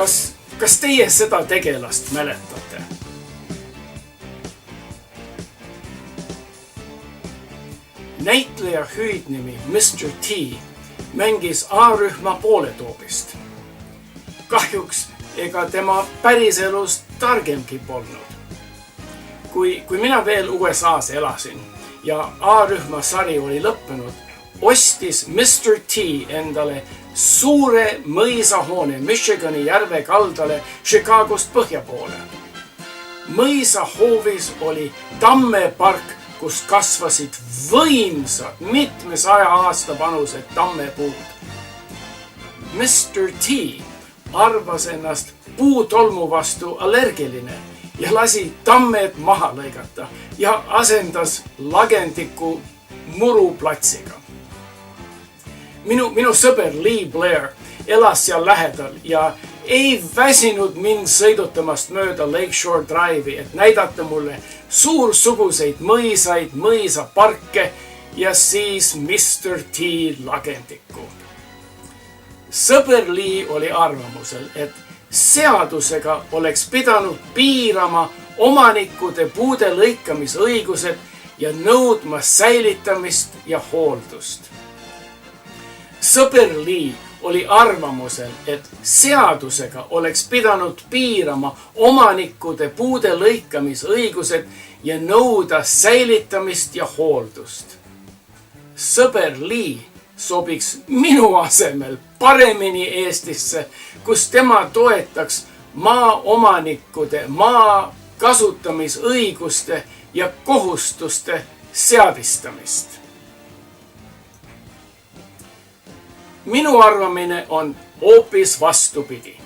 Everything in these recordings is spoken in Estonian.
Kas teie seda tegelast mäletate? Näitleja hüüdnimi Mr. T mängis A-rühma pooletoobist. Kahjuks ega tema päriselus targemgi polnud. Kui mina veel USAs elasin ja A-rühma sari oli lõppenud, ostis Mr. T endale suure mõisahoone Michigani järve kaldale Chicagost põhja poole. Mõisahoovis oli tammepark, kus kasvasid võimsad mitmesaja aasta vanused tammepuud. Mr. T arvas ennast puutolmu vastu allergiline ja lasi tammed maha lõigata ja asendas lagendiku muruplatsiga. Minu sõber Lee Blair elas seal lähedal ja ei väsinud mind sõidutamast mööda Lakeshore Drive'i, et näidata mulle suursuguseid mõisaid, mõisaparke ja siis Mr. T lagendikku. Sõber Lee oli arvamusel, et seadusega oleks pidanud piirama omanikude puude lõikamisõigused ja nõudma säilitamist ja hooldust. Sõber Lee oli arvamusel, et seadusega oleks pidanud piirama omanikude puude lõikamisõigused ja nõuda säilitamist ja hooldust. Sõber Lee sobiks minu asemel paremini Eestisse, kus tema toetaks maaomanikude maa kasutamisõiguste ja kohustuste seadistamist. Minu arvamine on hoopis vastupidi.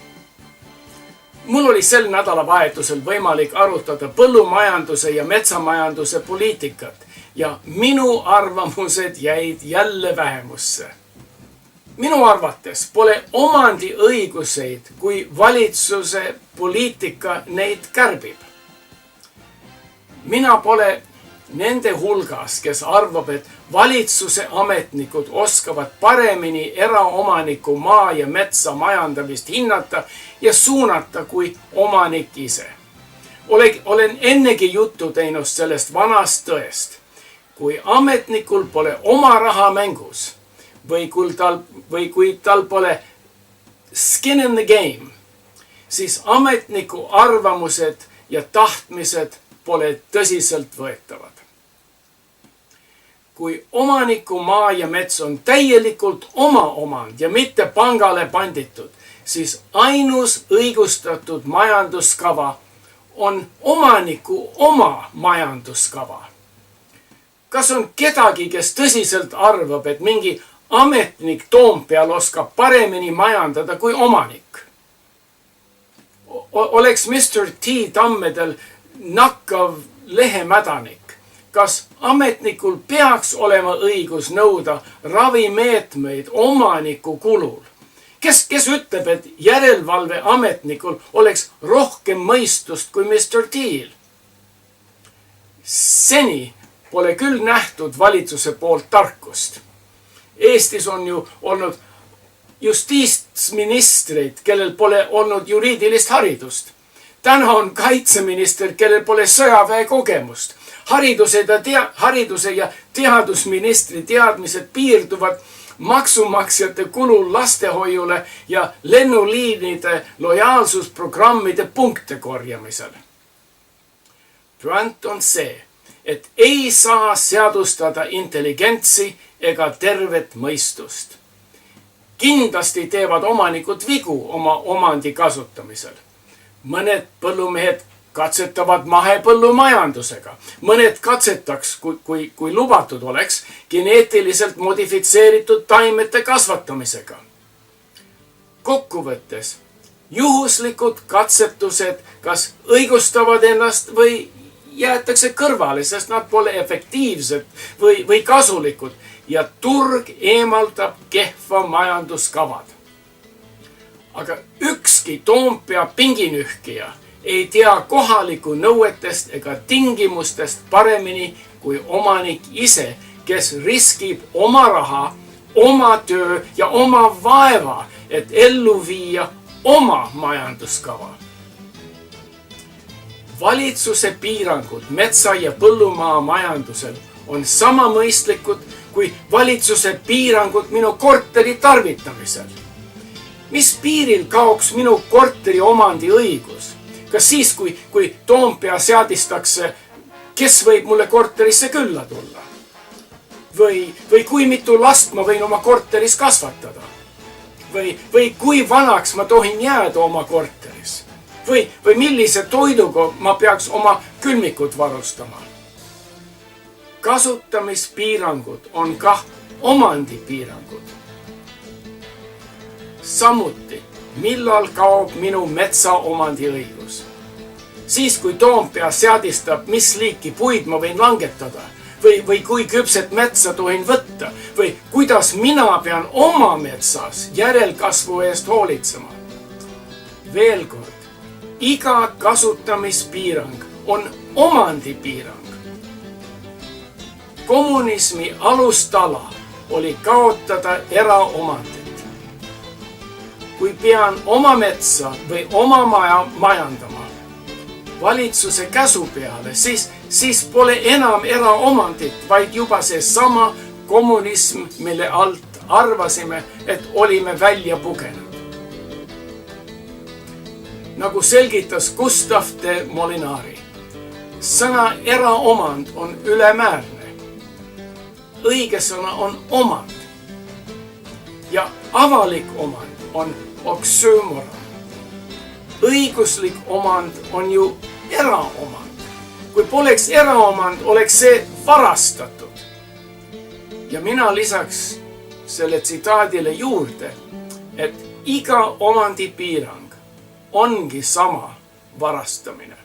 Mul oli sel nädalavahetusel võimalik arutada põllumajanduse ja metsamajanduse poliitikat ja minu arvamused jäid jälle vähemusse. Minu arvates pole omandiõiguseid, kui valitsuse poliitika neid kärbib. Mina pole nende hulgas, kes arvab, et valitsuse ametnikud oskavad paremini eraomaniku maa ja metsa majandamist hinnata ja suunata kui omanik ise. Olen ennegi juttu teinud sellest vanast tõest. Kui ametnikul pole oma raha mängus või kui tal pole skin in the game, siis ametniku arvamused ja tahtmised pole tõsiselt võetavad. Kui omaniku maa ja mets on täielikult oma omand ja mitte pangale panditud, siis ainus õigustatud majanduskava on omaniku oma majanduskava. Kas on kedagi, kes tõsiselt arvab, et mingi ametnik Toompeal oskab paremini majandada kui omanik? Oleks Mr. T tammedel nakkav lehemädanik. Kas ametnikul peaks olema õigus nõuda ravimeetmeid omaniku kulul? Kes ütleb, et järelevalve ametnikul oleks rohkem mõistust kui Mr. T-l? Seni pole küll nähtud valitsuse poolt tarkust. Eestis on ju olnud justiitsministreid, kellel pole olnud juriidilist haridust. Täna on kaitseminister, kellel pole sõjaväe kogemust. Hariduse ja teadusministri teadmised piirduvad maksumaksjate kulul lastehoiule ja lennuliinide lojaalsusprogrammide punkte korjamisel. Point on see, et ei saa seadustada intelligentsi ega tervet mõistust. Kindlasti teevad omanikud vigu oma omandi kasutamisel. Mõned põllumehed katsetavad mahepõllumajandusega. Mõned katsetaks, kui lubatud oleks, geneetiliselt modifitseeritud taimete kasvatamisega. Kokkuvõttes, juhuslikud katsetused kas õigustavad ennast või jäetakse kõrvale, sest nad pole efektiivsed või kasulikud ja turg eemaldab kehva majanduskavad. Aga ükski Toompea pinginühkija ei tea kohaliku nõuetest ega tingimustest paremini kui omanik ise, kes riskib oma raha, oma töö ja oma vaeva, et ellu viia oma majanduskava. Valitsuse piirangud metsa- ja põllumaa majandusel on sama mõistlikud kui valitsuse piirangud minu korteri tarvitamisel. Mis piiril kaoks minu korteri omandi õigus? Kas siis, kui Toompea seadistakse, kes võib mulle korterisse külla tulla? Või kui mitu last ma võin oma korteris kasvatada? Või kui vanaks ma tohin jääda oma korteris? Või millise toiduga ma peaks oma külmikud varustama? Kasutamispiirangud on kah omandipiirangud. Samuti, millal kaob minu metsa omandiõigus? Siis, kui Toompea seadistab, mis liiki puid ma võin langetada, või kui küpset metsa tohin võtta, või kuidas mina pean oma metsas järelkasvu eest hoolitsema. Veel kord, iga kasutamispiirang on omandipiirang. Kommunismi alustala oli kaotada eraomandit. Kui pean oma metsa või oma maja majandama valitsuse käsu peale, siis pole enam eraomandit, vaid juba see sama kommunism, mille alt arvasime, et olime välja pugenud. Nagu selgitas Gustav de Molinari, sõna eraomand on ülemäärne. Õige sõna on omand. Ja avalik omand on oksüümoron. Õiguslik omand on ju eraomand. Kui poleks eraomand, oleks see varastatud. Ja mina lisaks selle tsitaadile juurde, et iga omandipiirang ongi sama varastamine.